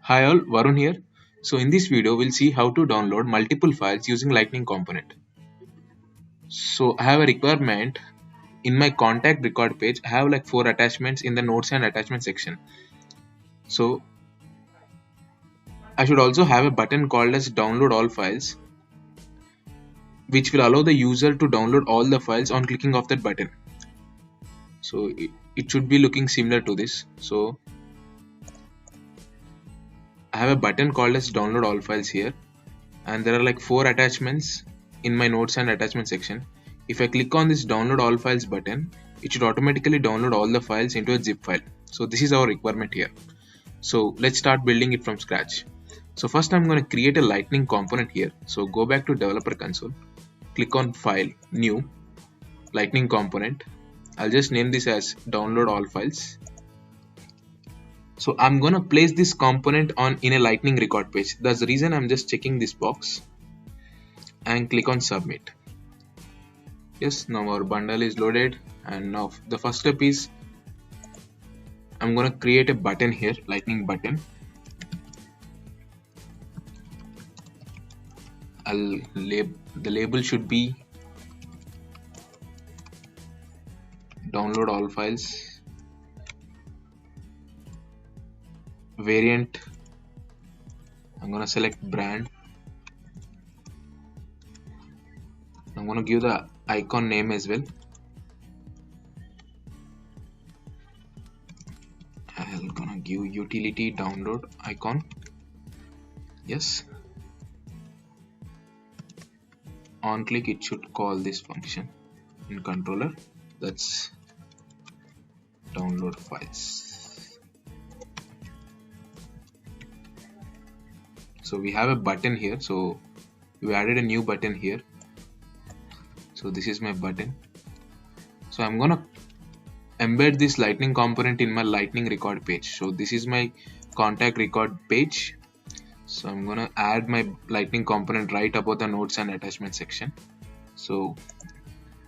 Hi all, Varun here. So in this video, we'll see how to download multiple files using Lightning component. So I have a requirement in my contact record page. I have like 4 attachments in the notes and attachment section. So I should also have a button called as download all files, which will allow the user to download all the files on clicking of that button. So it should be looking similar to this. So I have a button called as download all files here, and there are like 4 attachments in my notes and attachment section. If I click on this download all files button, it should automatically download all the files into a zip file. So this is our requirement here. So let's start building it from scratch. So first I'm going to create a Lightning component here. So go back to developer console, click on file, new, Lightning component. I'll just name this as download all files. So I'm going to place this component on in a Lightning record page. That's the reason I'm just checking this box and click on submit. Yes, now our bundle is loaded, and now the first step is I'm going to create a button here, Lightning button. The label should be download all files, variant, I'm going to select brand, I'm going to give the icon name as well. I'm going to give utility download icon. Yes, on click it should call this function in controller, that's download files. So we have a button here, so we added a new button here. So this is my button. So I'm gonna embed this Lightning component in my Lightning record page. So this is my contact record page. So I'm gonna add my Lightning component right above the notes and attachment section. So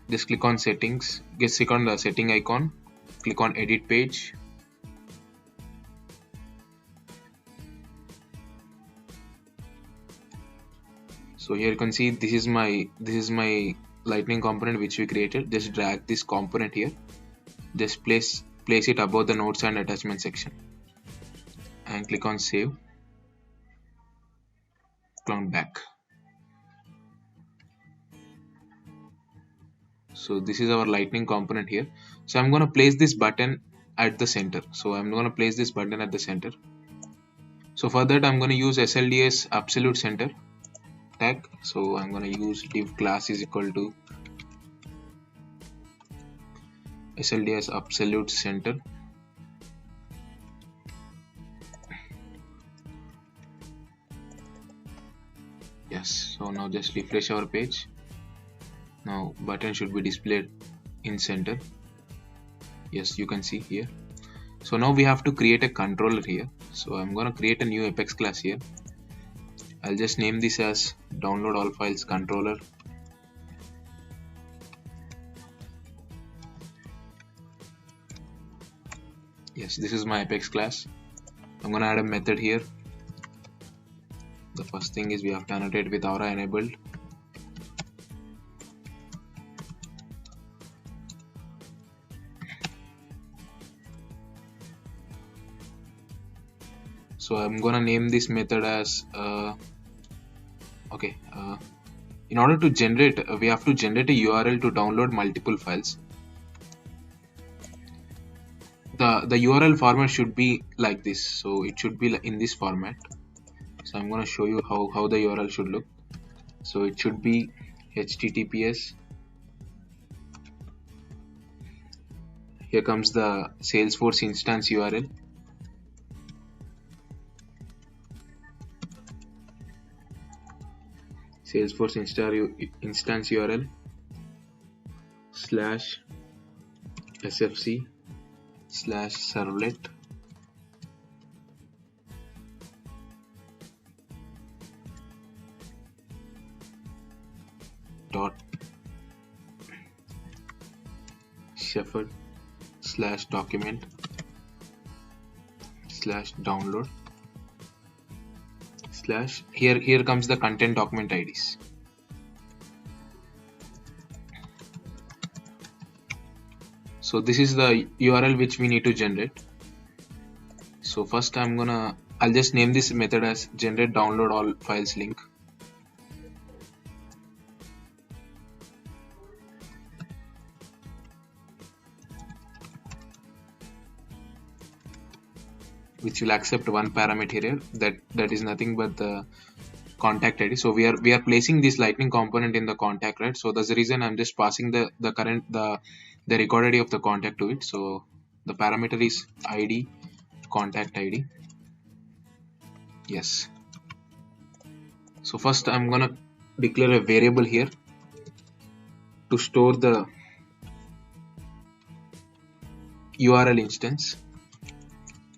just click on settings, just click on the setting icon, click on edit page. So here you can see this is my Lightning component which we created. Just drag this component here, just place it above the notes and attachment section and click on save, click on back. So this is our Lightning component here. So I'm going to place this button at the center. So I'm going to place this button at the center. So for that I'm going to use SLDS absolute center tag. So I'm going to use div class is equal to SLDS absolute center. Yes, so now just refresh our page. Now button should be displayed in center. Yes, you can see here. So now we have to create a controller here. So I'm going to create a new Apex class here. I'll just name this as download all files controller. Yes, this is my Apex class. I'm going to add a method here. The first thing is we have to annotate with aura enabled. So I'm gonna name this method as in order to generate, we have to generate a URL to download multiple files. The URL format should be like this, so it should be in this format. So I'm gonna show you how the URL should look. So it should be HTTPS. Here comes the Salesforce instance URL. Salesforce instance URL /sfc /servlet dot shepherd /document /download slash here comes the content document IDs. So this is the URL which we need to generate. So first I'll just name this method as generate download all files link. Which will accept one parameter here, that is nothing but the contact ID. So we are placing this lightning component in the contact, right? So that's the reason I'm just passing the record ID of the contact to it. So the parameter is ID contact ID. Yes. So first I'm gonna declare a variable here to store the URL instance.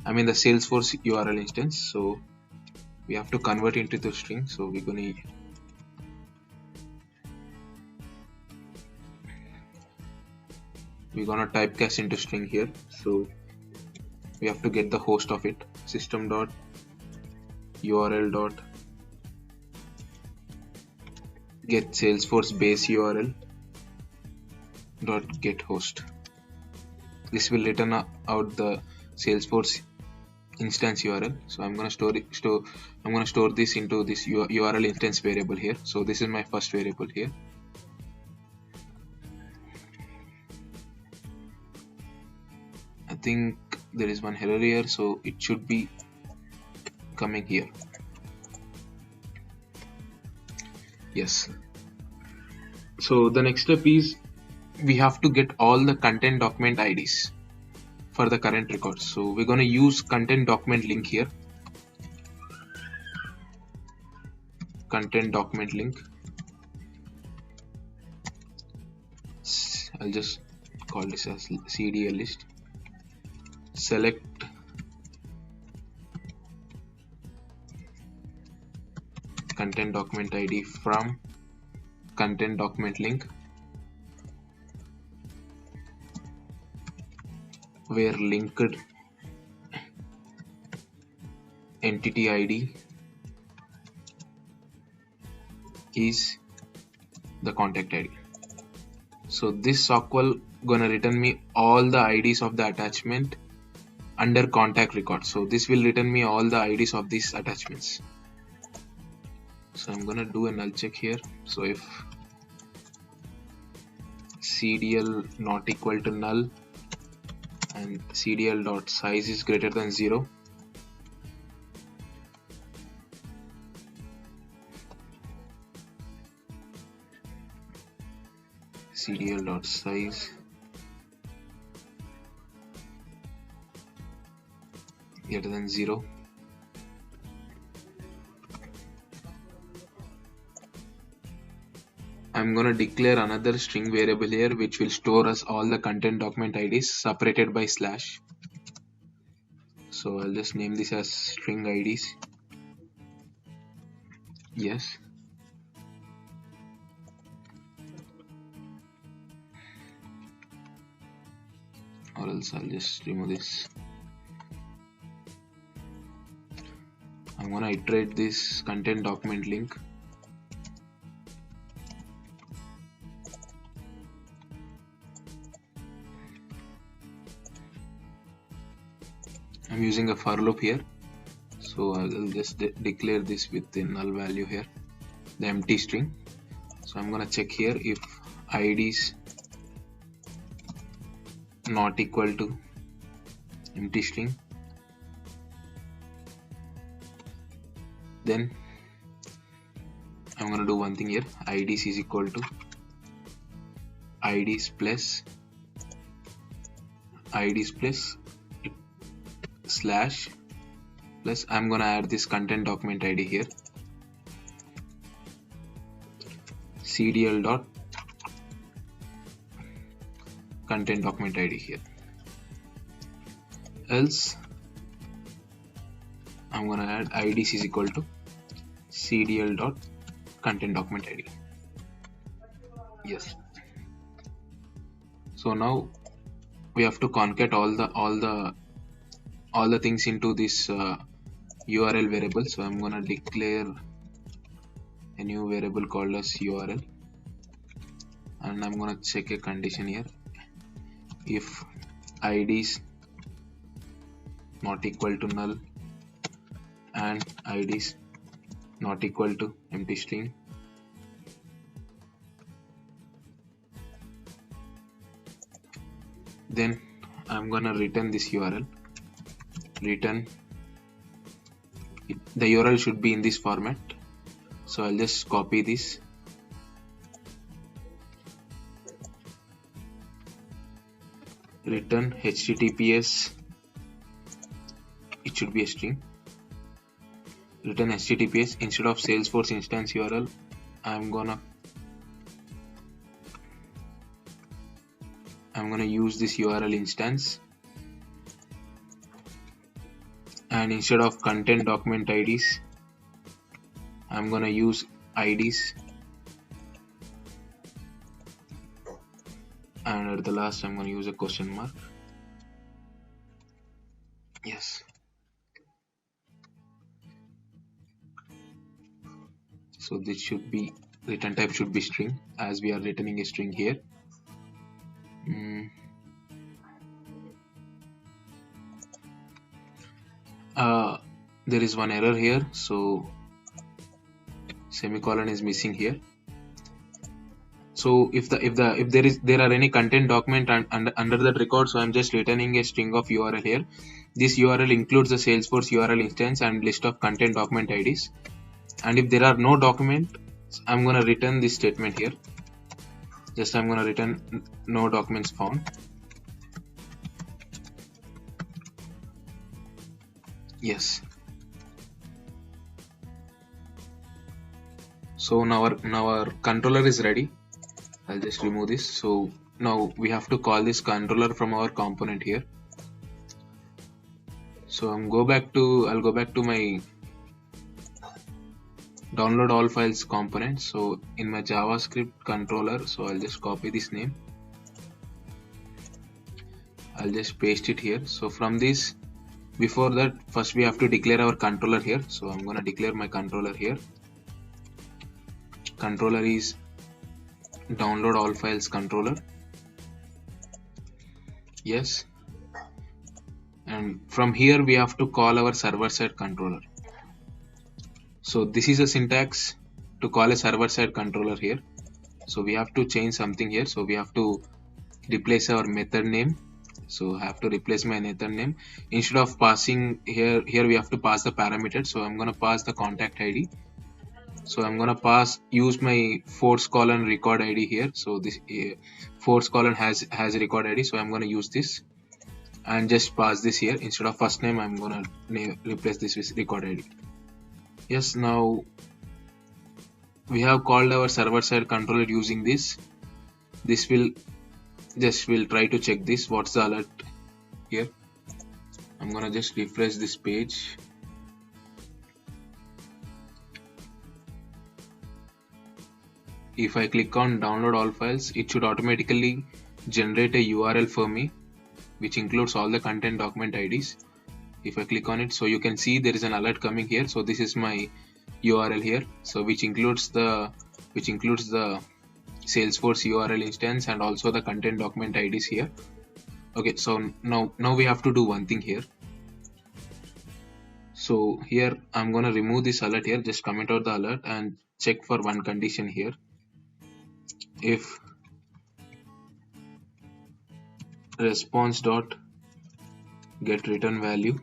I mean the Salesforce URL instance. So we have to convert into the string. So we're gonna typecast into string here. So we have to get the host of it, system dot URL dot get Salesforce base URL dot get host. This will return out the Salesforce instance URL. So I'm gonna store this into this URL instance variable here. So this is my first variable here. I think there is one error here, so it should be coming here. Yes. So the next step is we have to get all the content document IDs for the current record. So we're going to use content document link here. Content document link. I'll just call this as CDL list. Select content document ID from content document link, where linked entity ID is the contact ID. So this SOQL gonna return me all the IDs of the attachment under contact record. So this will return me all the IDs of these attachments. So I'm gonna do a null check here. So if CDL not equal to null and CDL dot size is greater than 0, CDL dot size greater than 0, I'm gonna declare another string variable here which will store us all the content document IDs separated by slash. So I'll just name this as string IDs. Yes. Or else I'll just remove this. I'm gonna iterate this content document link. I'm using a for loop here, so I will just declare this with the null value here, the empty string. So I'm gonna check here if IDs not equal to empty string, then I'm gonna do one thing here. IDs is equal to IDs plus slash plus I'm gonna add this content document ID here, CDL dot content document ID here. Else I'm gonna add IDs is equal to CDL dot content document ID. Yes. So now we have to concat all the things into this URL variable. So I'm gonna declare a new variable called as URL, and I'm gonna check a condition here. If id is not equal to null and id is not equal to empty string, then I'm gonna return this URL. Return the URL should be in this format, so I'll just copy this, return HTTPS, it should be a string, return HTTPS. Instead of Salesforce instance URL, I'm gonna use this URL instance, and instead of content document IDs, I'm gonna use IDs, and at the last I'm gonna use a question mark. Yes. So this should be, return type should be string, as we are returning a string here. There is one error here, so semicolon is missing here. So if there are any content document under that record, so I'm just returning a string of URL here. This URL includes the Salesforce URL instance and list of content document IDs. And if there are no document, I'm gonna return this statement here. Just I'm gonna return no documents found. Yes. So now our controller is ready. I'll just remove this. So now we have to call this controller from our component here. So I'll go back to my download all files component. So in my JavaScript controller, so I'll just copy this name. I'll just paste it here. So from this, before that, first we have to declare our controller here. So I'm gonna declare my controller here. Controller is download all files controller. Yes. And from here we have to call our server side controller. So this is a syntax to call a server side controller here. So we have to change something here. So we have to replace our method name. So I have to replace my method name. Instead of passing here we have to pass the parameter. So I'm gonna pass the contact ID. So I'm gonna use my force colon record ID here. So this force colon has record ID. So I'm gonna use this and just pass this here. Instead of first name, I'm gonna replace this with record ID. Yes, now we have called our server side controller using this. This will try to check this. What's the alert here? I'm gonna just refresh this page. If I click on download all files, it should automatically generate a URL for me, which includes all the content document IDs. If I click on it, so you can see there is an alert coming here. So this is my URL here. So which includes the Salesforce URL instance and also the content document IDs here. Okay, so now we have to do one thing here. So here I'm gonna remove this alert here. Just comment out the alert and check for one condition here. If response dot get return value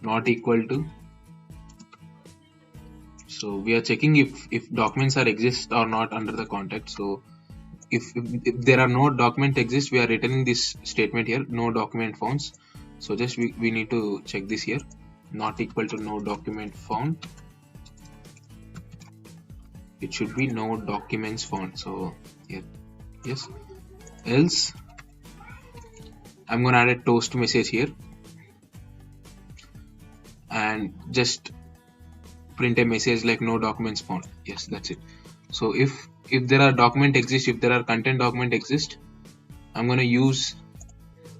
not equal to, so we are checking if documents are exist or not under the context. So if there are no document exist, we are returning this statement here, no document found. So just we need to check this here, not equal to no document found. It should be no documents found. So here, yes, else I'm gonna add a toast message here and just print a message like no documents found. Yes, that's it. So if there are document exist, if there are content document exist, I'm gonna use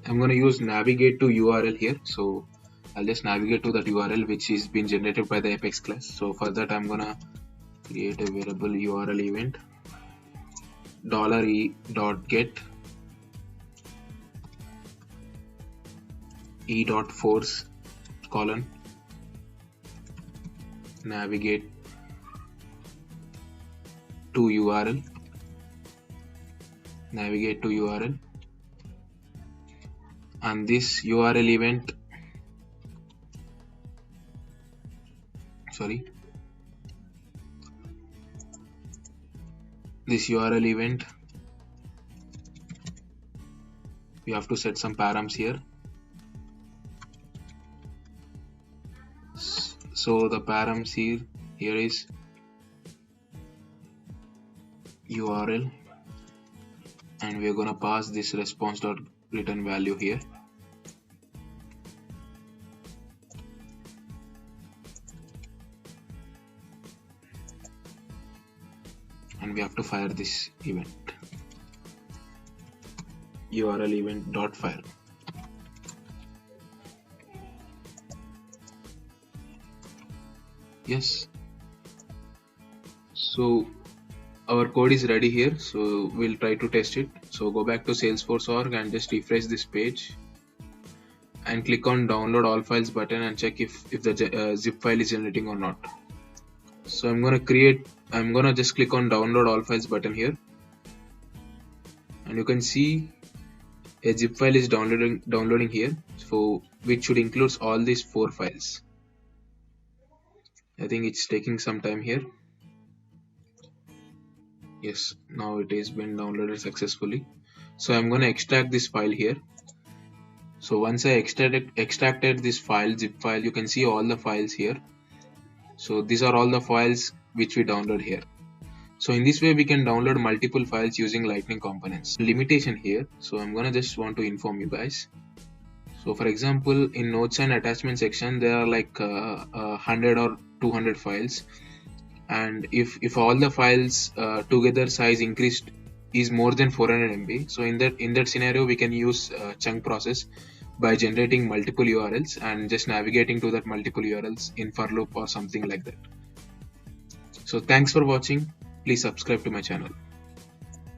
I'm going to use navigate to URL here. So I'll just navigate to that URL which is being generated by the Apex class. So for that I'm going to create a variable URL event $e.get e.force colon navigate to URL and this URL event we have to set some params here. So the params here is URL and we're gonna pass this response.return value here. And we have to fire this event URL event dot fire. Yes, so our code is ready here, so we'll try to test it. So go back to Salesforce org and just refresh this page and click on download all files button and check if the zip file is generating or not. So I'm gonna just click on download all files button here and you can see a zip file is downloading here, so which should include all these 4 files. I think it's taking some time here. Yes, now it has been downloaded successfully. So I'm going to extract this file here. So once I extracted this file, zip file, you can see all the files here. So these are all the files which we download here. So in this way we can download multiple files using Lightning components. Limitation here, so I'm gonna just want to inform you guys. So for example, in notes and attachment section there are like 100 or 200 files, and if all the files together size increased is more than 400 MB, so in that scenario we can use chunk process by generating multiple URLs and just navigating to that multiple URLs in for loop or something like that. So thanks for watching. Please subscribe to my channel.